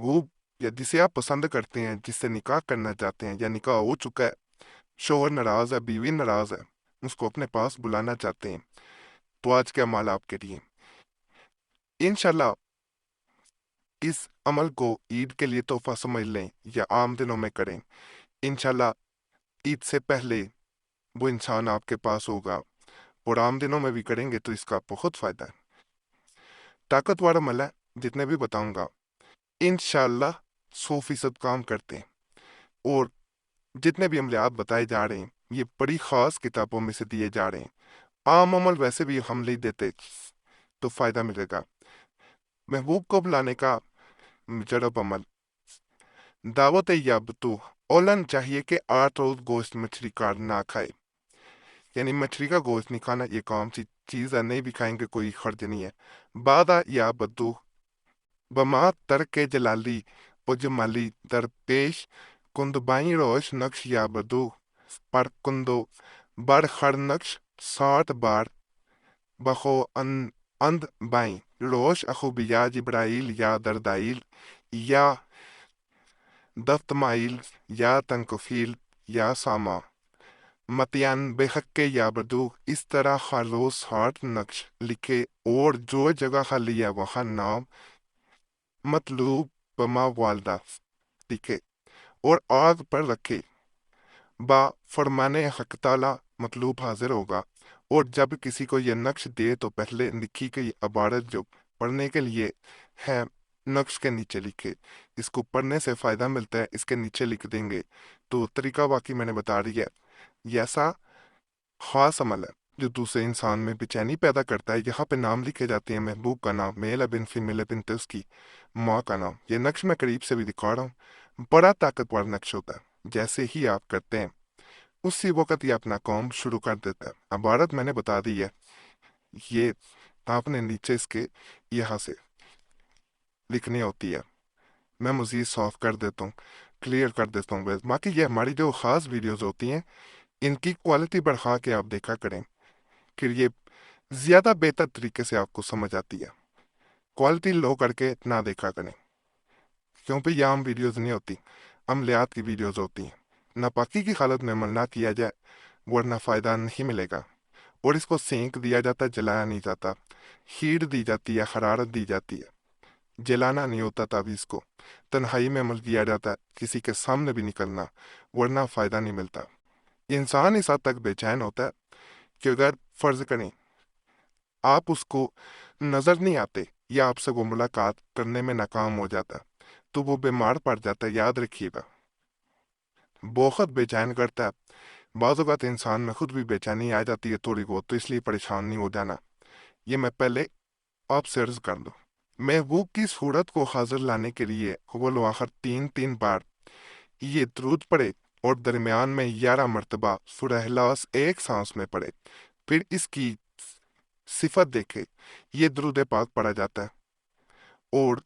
وہ یا جسے آپ پسند کرتے ہیں، جس سے نکاح کرنا چاہتے ہیں یا نکاح ہو چکا ہے، شوہر ناراض ہے، بیوی ناراض ہے، اس کو اپنے پاس بلانا چاہتے ہیں، تو آج کے عمل آپ کے لیے انشاءاللہ اس عمل کو عید کے لیے تحفہ سمجھ لیں یا عام دنوں میں کریں، انشاءاللہ عید سے پہلے وہ انسان آپ کے پاس ہوگا، اور عام دنوں میں بھی کریں گے تو اس کا بہت فائدہ ہے۔ طاقتور عمل ہے، جتنے بھی بتاؤں گا انشاءاللہ 100% کام کرتے ہیں، اور جتنے بھی عملیات بتائے جا رہے ہیں یہ بڑی خاص کتابوں میں سے دیے جا رہے ہیں۔ عام عمل ویسے بھی ہم نہیں دیتے تو فائدہ ملے گا۔ محبوب کو بلانے کا مجرب عمل، دعوت یابتو اولن چاہیے کہ 8 روز گوشت مچھلی کا نہ کھائے، یعنی مچھلی کا گوشت نہیں کھانا، یہ کام سی چیز ہے، نہیں بھی کھائیں گے کوئی خرچ نہیں ہے۔ بادہ یا بدو بما ترک جلالی و جمالی درپیش کند بائیں روش نقش یا بدو پر کندو بر خر نقش 60 بار بخو اند بائیں روش اخو بیا جبرائیل یا دردائیل یا دفتمائیل یا تنکفیل یا ساما متیان بے حق کے یا بدو، اس طرح ہر روز 60 نقش لکھے، اور جو جگہ خالی ہے وہاں نام مطلوب بما والدہ لکھے اور آگ پر رکھے، با فرمان حق تعالی مطلوب حاضر ہوگا۔ اور جب کسی کو یہ نقش دے تو پہلے لکھی گئی عبارت جو پڑھنے کے لیے ہے نقش کے نیچے لکھے، اس کو پڑھنے سے فائدہ ملتا ہے، اس کے نیچے لکھ دیں گے تو طریقہ واقعی میں نے بتا رہی ہے۔ یہ ایسا خاص عمل ہے جو دوسرے انسان میں بے چینی پیدا کرتا ہے۔ یہاں پہ نام لکھے جاتے ہیں، محبوب کا نام، میل بن فیمیل بن اس کی ماں کا نام۔ یہ نقش میں قریب سے بھی دکھا رہا ہوں، بڑا طاقتور نقش ہوتا ہے، جیسے ہی آپ کرتے ہیں اسی وقت یہ اپنا کام شروع کر دیتا ہے۔ عبارت میں نے بتا دی ہے، یہ آپ نے نیچے اس کے یہاں سے لکھنی ہوتی ہے، میں مزید صاف کر دیتا ہوں، کلیئر کر دیتا ہوں۔ باقی یہ ہماری جو خاص ویڈیوز ہوتی ہیں ان کی کوالٹی بڑھا کے آپ دیکھا کریں، پھر یہ زیادہ بہتر طریقے سے آپ کو سمجھ آتی ہے۔ کوالٹی لو کر کے نہ دیکھا کریں، کیونکہ یہ عام ویڈیوز نہیں ہوتی، عملیات کی ویڈیوز ہوتی ہیں۔ ناپاکی کی حالت میں عمل نہ کیا جائے ورنہ فائدہ نہیں ملے گا، اور اس کو سینک دیا جاتا ہے، جلایا نہیں جاتا، ہیٹ دی جاتی ہے، حرارت دی جاتی ہے، جلانا نہیں ہوتا تعویذ کو، تنہائی میں عمل کیا جاتا ہے، کسی کے سامنے بھی نکلنا، ورنہ فائدہ نہیں ملتا۔ انسان اس حد تک بے چین ہوتا ہے کہ اگر فرض کریں آپ اس کو نظر نہیں آتے یا آپ سے وہ ملاقات کرنے میں ناکام ہو جاتا ہے تو وہ بیمار پڑ جاتا ہے، یاد رکھیے گا، بہت بے چین کرتا ہے۔ بعض اوقات انسان میں خود بھی بے چینی آ جاتی ہے تھوڑی بہت، تو اس لیے پریشان نہیں ہو جانا، یہ میں پہلے آپ سے عرض کر دوں۔ محبوب کی صورت کو حاضر لانے کے لیے اول و آخر 3 بار یہ درود پڑھے، اور درمیان میں 11 مرتبہ سورہ اخلاص ایک سانس میں پڑھے، پھر اس کی صفت دیکھے، یہ درود پاک پڑھا جاتا ہے، اور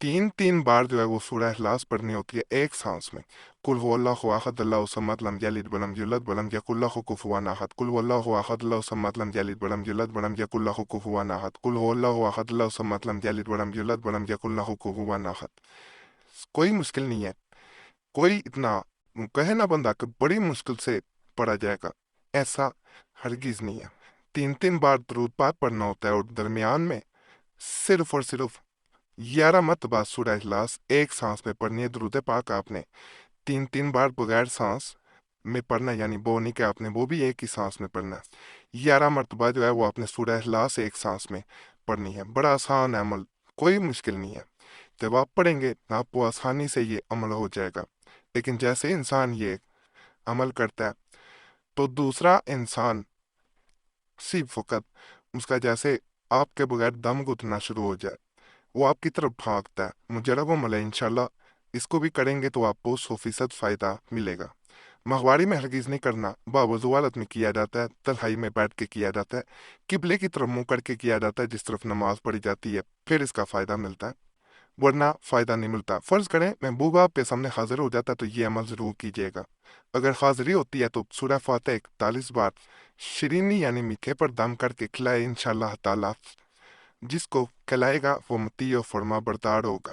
3 بار جو ہے وہ سورہ اخلاص پڑھنی ہوتی ہے ایک سانس میں۔ قل هو اللہ احد اللہ الصمد لم یلد ولم یولد ولم یکن له کفوا احد، قل هو اللہ احد اللہ الصمد لم یلد ولم یولد ولم یکن له کفوا احد، قل هو اللہ احد اللہ الصمد لم یلد ولم یولد ولم یکن له کفوا احد۔ کوئی مشکل نہیں ہے، کوئی اتنا کہے نا بندہ کہ بڑی مشکل سے پڑھا جائے گا، ایسا ہرگز نہیں ہے۔ 3 بار درود پاک پڑھنا ہوتا ہے، اور درمیان میں صرف اور صرف 11 مرتبہ سورہ اخلاص ایک سانس میں پڑھنی ہے۔ درود پاک آپ نے 3 بار بغیر سانس میں پڑھنا، یعنی وہ نہیں کہ آپ نے وہ بھی ایک ہی سانس میں پڑھنا ہے۔ 11 مرتبہ جو ہے وہ آپ نے سورہ اخلاص ایک سانس میں پڑھنی ہے۔ بڑا آسان عمل، کوئی مشکل نہیں ہے، جب آپ پڑھیں گے آپ کو آسانی سے یہ عمل ہو جائے گا۔ لیکن جیسے انسان یہ عمل کرتا ہے تو دوسرا انسان صرف وقت اس کا جیسے آپ کے بغیر دم گھٹنا شروع ہو جائے، وہ آپ کی طرف بھاگتا ہے۔ مجرب عمل ہے، انشاءاللہ اس کو بھی کریں گے تو آپ کو 100% فائدہ ملے گا۔ ماہواری میں ہرگز نہیں کرنا، باوضو حالت میں کیا جاتا ہے، تنہائی میں بیٹھ کے کیا جاتا ہے، قبلے کی طرف منہ کر کے کیا جاتا ہے جس طرف نماز پڑھی جاتی ہے، پھر اس کا فائدہ ملتا ہے، ورنہ فائدہ نہیں ملتا۔ فرض کریں محبوب آپ کے سامنے حاضر ہو جاتا ہے تو یہ عمل ضرور کیجیے گا۔ اگر حاضری ہوتی ہے تو سورہ فاتحہ 41 بار شیرینی یعنی میٹھے پر دم کر کے کھلائے، انشاءاللہ تعالی جس کو کھلائے گا وہ مطیع و فرما بردار ہوگا۔